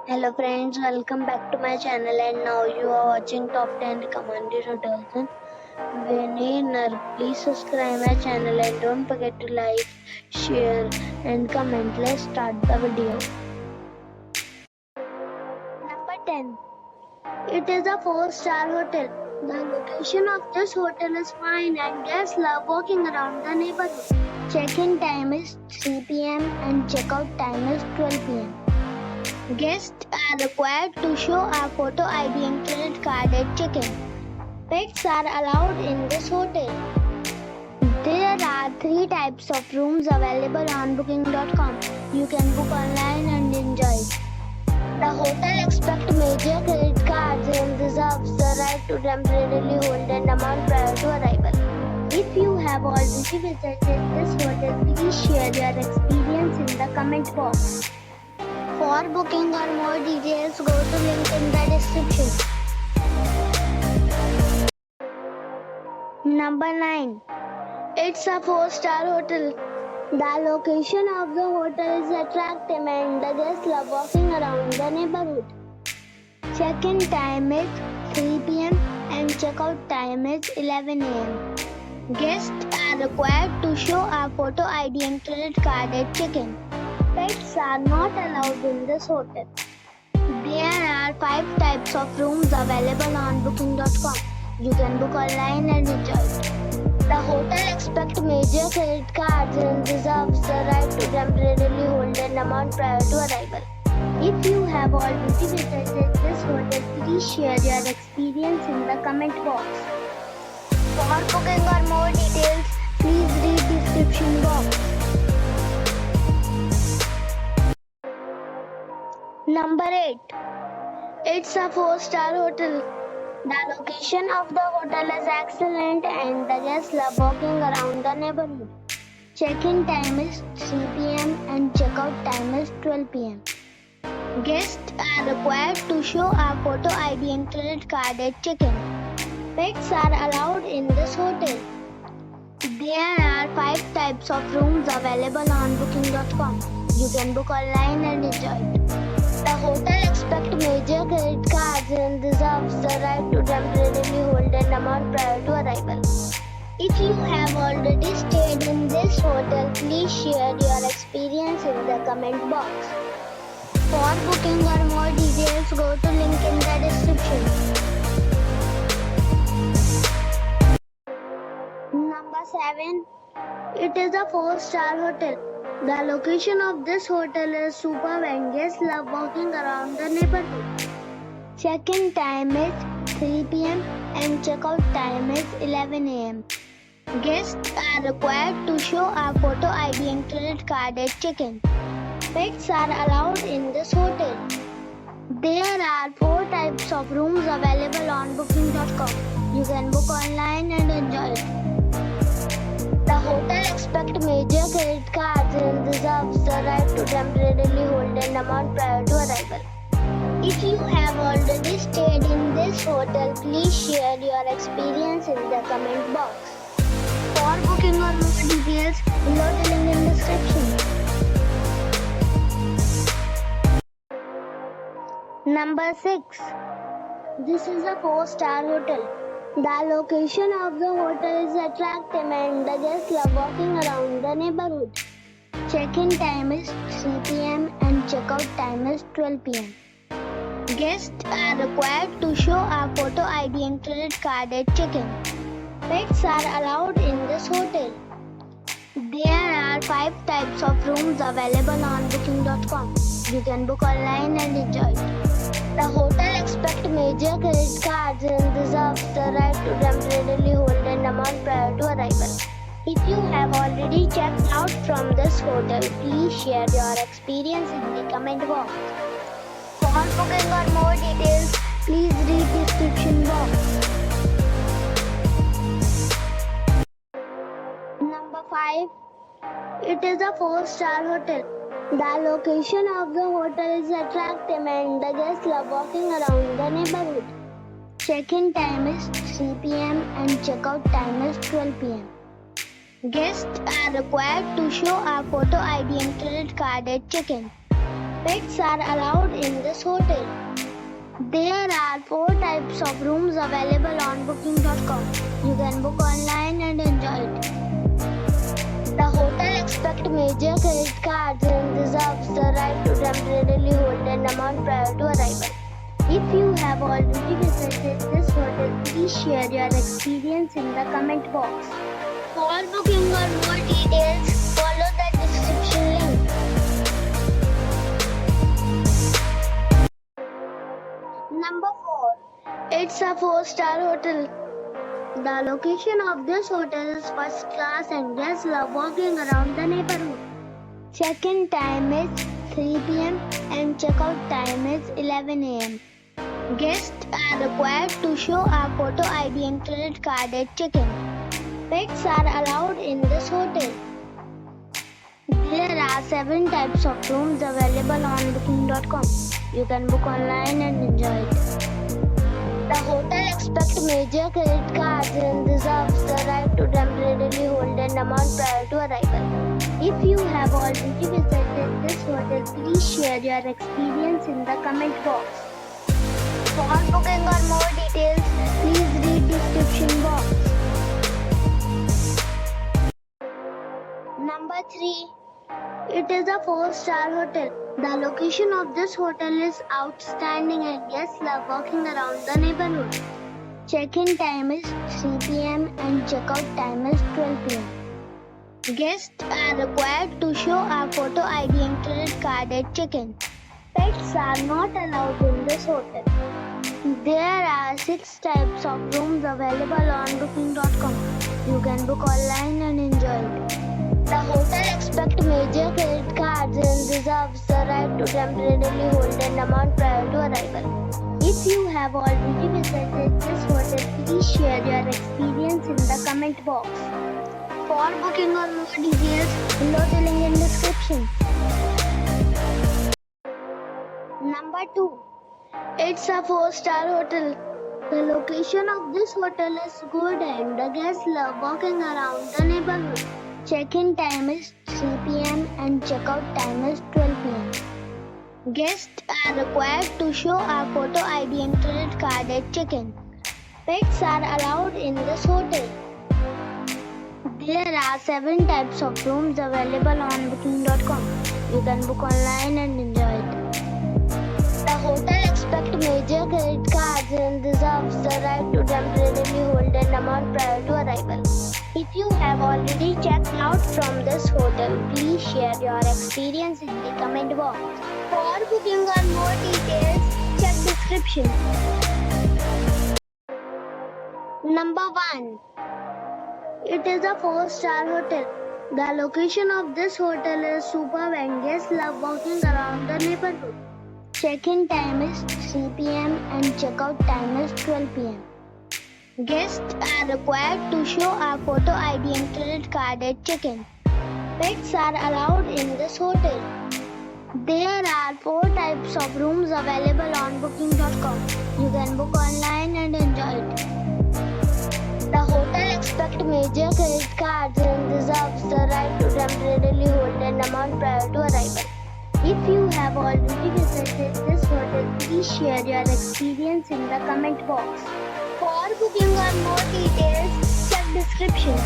Hello friends, welcome back to my channel and now you are watching top 10 recommended hotels in Vanern. Please subscribe my channel and don't forget to like, share and comment. Let's start the video. Number 10. It is a 4-star hotel. The location of this hotel is fine and guests love walking around the neighborhood. Check-in time is 3 p.m. and check-out time is 12 p.m. Guests are required to show a photo ID and credit card at check-in. Pets are allowed in this hotel. There are 3 types of rooms available on booking.com. You can book online and enjoy it. The hotel expects major credit cards and reserves the right to temporarily hold an amount prior to arrival. If you have already visited this hotel, please share your experience in the comment box. For booking or more details, go to link in the description. Number 9. It's a 4-star hotel. The location of the hotel is attractive and the guests love walking around the neighborhood. Check-in time is 3 p.m. and check-out time is 11 a.m. Guests are required to show a photo ID and credit card at check-in. Pets are not allowed in this hotel. There are 5 types of rooms available on booking.com. You can book online and enjoy it. The hotel expects major credit cards and reserves the right to temporarily hold an amount prior to arrival. If you have already visited this hotel, please share your experience in the comment box. For booking or more details, please read description box. Number 8. It's a 4-star hotel. The location of the hotel is excellent and the guests love walking around the neighborhood. Check-in time is 3 p.m. and check-out time is 12 p.m. Guests are required to show a photo ID and credit card at check-in. Pets are allowed in this hotel. There are 5 types of rooms available on booking.com. You can book online and enjoy it. The hotel expects major credit cards and reserves the right to temporarily hold an amount prior to arrival. If you have already stayed in this hotel, please share your experience in the comment box. For booking or more details, go to link in the description. Number 7. It is a 4-star hotel. The location of this hotel is superb and guests love walking around the neighborhood. Check-in time is 3 p.m. and check-out time is 11 a.m. Guests are required to show a photo ID and credit card at check-in. Pets are allowed in this hotel. There are 4 types of rooms available on booking.com. You can book online and enjoy it. The hotel expects major credit cards and reserves the right to temporarily hold an amount prior to arrival. If you have already stayed in this hotel, please share your experience in the comment box. For booking or more details, below the link in description. Number 6. This is a 4-star hotel. The location of the hotel is attractive and the guests love walking around the neighborhood. Check-in time is 3 p.m. and check-out time is 12 p.m. Guests are required to show a photo ID and credit card at check-in. Pets are allowed in this hotel. There are 5 types of rooms available on booking.com. You can book online and enjoy it. The hotel expects major credit cards and reserves the right to temporarily hold an amount prior to arrival. If you have already checked out from this hotel, please share your experience in the comment box. For booking or more details, please read description box. Number 5. It is a 4-star hotel. The location of the hotel is attractive and the guests love walking around the neighborhood. Check-in time is 3 p.m. and check-out time is 12 p.m. Guests are required to show a photo ID and credit card at check-in. Pets are allowed in this hotel. There are 4 types of rooms available on booking.com. You can book online and enjoy it. The hotel accepts major credit cards and reserves the right to temporarily hold an amount prior to arrival. If you have already visited this hotel, please share your experience in the comment box. For booking or more details, follow the description link. Number 4. It's a 4-star hotel. The location of this hotel is first class and guests love walking around the neighborhood. Check-in time is 3 p.m. and check-out time is 11 a.m. Guests are required to show a photo ID and credit card at check-in. Pets are allowed in this hotel. There are 7 types of rooms available on booking.com. You can book online and enjoy it. The hotel accepts major credit cards and reserves the right to temporarily hold an amount prior to arrival. If you have already visited this hotel, please share your experience in the comment box. For booking or more details, please read description box. Number 3. It is a 4-star hotel. The location of this hotel is outstanding and guests love walking around the neighborhood. Check-in time is 3 p.m. and check-out time is 12 p.m. Guests are required to show a photo ID and credit card at check-in. Pets are not allowed in this hotel. There are 6 types of rooms available on booking.com. You can book online and enjoy it. The hotel accepts major credit cards and reserves the right to temporarily hold an amount prior to arrival. If you have already visited this hotel, please share your experience in the comment box. For booking or more details, below the link in description. Number 2. It's a 4-star hotel. The location of this hotel is good and the guests love walking around the neighborhood. Check-in time is 3 p.m. and check-out time is 12 p.m. Guests are required to show a photo ID and credit card at check-in. Pets are allowed in this hotel. There are 7 types of rooms available on booking.com. You can book online and enjoy it. The hotel accepts major credit cards and reserves the right to temporarily hold an amount prior to arrival. If you have already checked out from this hotel, please share your experience in the comment box. For booking or more details, check description. Number 1. It is a 4-star hotel. The location of this hotel is superb and guests love walking around the neighborhood. Check-in time is 3 p.m. and check-out time is 12 p.m. Guests are required to show a photo ID and credit card at check-in. Pets are allowed in this hotel. There are 4 types of rooms available on booking.com. You can book online and enjoy it. The hotel accepts major credit cards and reserves the right to temporarily hold an amount prior to arrival. If you have already visited this hotel, please share your experience in the comment box. For booking or more details, check description.